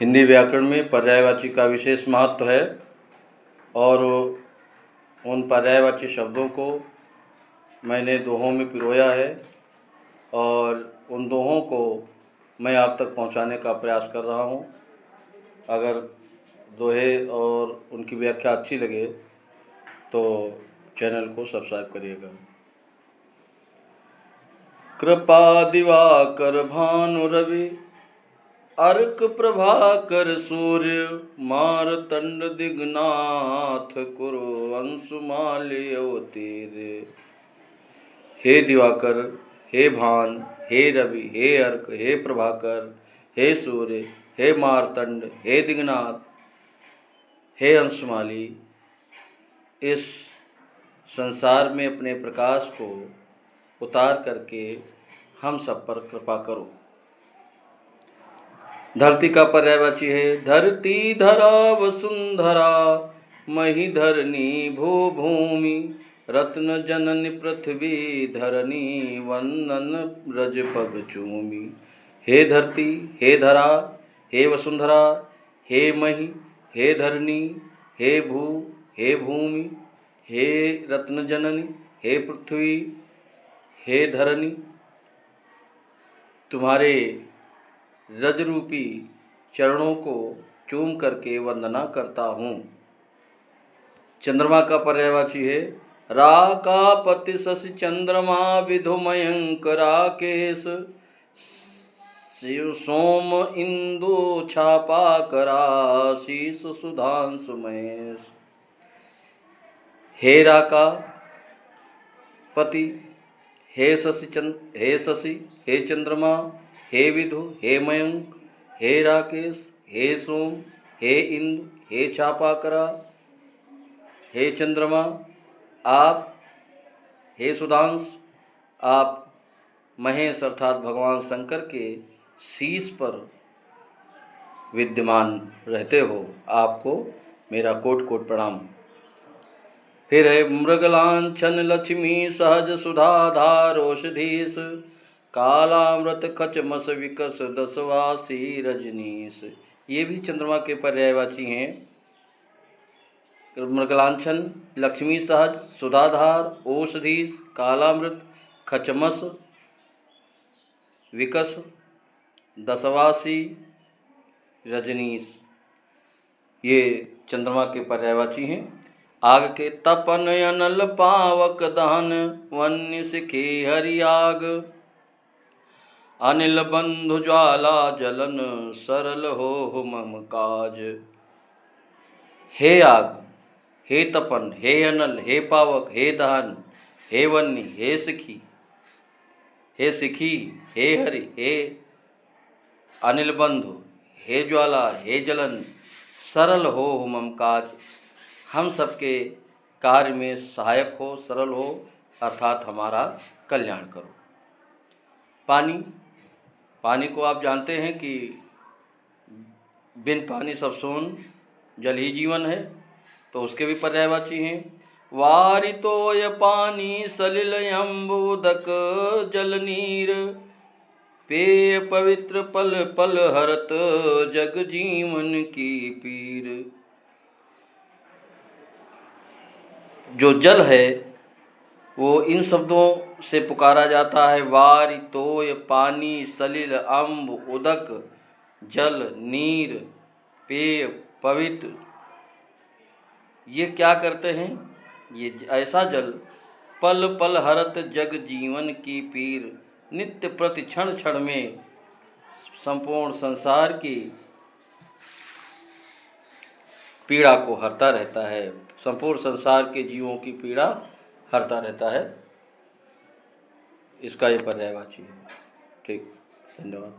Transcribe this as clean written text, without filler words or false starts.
हिंदी व्याकरण में पर्यायवाची का विशेष महत्व है और उन पर्यायवाची शब्दों को मैंने दोहों में पिरोया है और उन दोहों को मैं आप तक पहुंचाने का प्रयास कर रहा हूं। अगर दोहे और उनकी व्याख्या अच्छी लगे तो चैनल को सब्सक्राइब करिएगा। कृपा दिवाकर भानु रवि अर्क प्रभाकर सूर्य मारतंड दिग्नाथ कुरु अंशुमाल्य अवतीर्य। हे दिवाकर, हे भान, हे रवि, हे अर्क, हे प्रभाकर, हे सूर्य, हे मारतंड, हे दिग्नाथ, हे अंशुमाली, इस संसार में अपने प्रकाश को उतार करके हम सब पर कृपा करो। धरती का पर्यायवाची है धरती, धरा वसुंधरा, मही धरनी भू भूमि, रत्न जननी पृथ्वी धरनी, वंदन ब्रज पग चूमि। हे धरती, हे धरा, हे वसुंधरा, हे मही, हे धरनी, हे भू, हे भूमि, हे रत्न जननी, हे पृथ्वी, हे धरनी, तुम्हारे रजरूपी चरणों को चूम करके वंदना करता हूँ। चंद्रमा का पर्यायवाची है राकापति शशि चंद्रमा, विधुमयंक राकेश, शिव सोम इंदु छापाकरा, शीस सुधांशु महेश। हे राका पति, हे शशि, हे चंद्रमा, हे विधु, हे मयंक, हे राकेश, हे सोम, हे इंदु, हे छापाकरा, हे चंद्रमा आप, हे सुधांश आप महेश अर्थात भगवान शंकर के शीश पर विद्यमान रहते हो। आपको मेरा कोटि कोटि प्रणाम। फिर है मृगलांछन लक्ष्मी सहज सुधाधार औषधीश, कालामृत खचमस विकस दसवासी रजनीश। ये भी चंद्रमा के पर्यायवाची हैं। मृगलांछन, लक्ष्मी सहज, सुधाधार, औषधीश, कालामृत, खचमस, विकस, दसवासी, रजनीश, ये चंद्रमा के पर्यायवाची हैं। आग के तपन अनल पावक दहन, वन्य सिखे हरियाग, अनिल बंधु ज्वाला जलन, सरल हो मम काज। हे आग, हे तपन, हे अनल, हे पावक, हे दहन, हे वन्य, हे सिखी, हे हरि, हे अनिल बंधु, हे ज्वाला, हे जलन, सरल हो मम काज। हम सबके कार्य में सहायक हो, सरल हो, अर्थात हमारा कल्याण करो। पानी को आप जानते हैं कि बिन पानी सब सोन, जल ही जीवन है, तो उसके भी पर्यायवाची हैं। वारितोय पानी सलिल अम्बुदक जल नीर, पेय पवित्र पल पल हरत जग जीवन की पीर। जो जल है वो इन शब्दों से पुकारा जाता है वारितोय पानी, सलिल, अम्ब, उदक, जल, नीर, पेय, पवित्र। ये क्या करते हैं? ये ऐसा जल पल पल हरत जग जीवन की पीर, नित्य प्रति क्षण क्षण में संपूर्ण संसार की पीड़ा को हरता रहता है, संपूर्ण संसार के जीवों की पीड़ा हरता रहता है। इसका ये पर्यायवाची है। ठीक, धन्यवाद।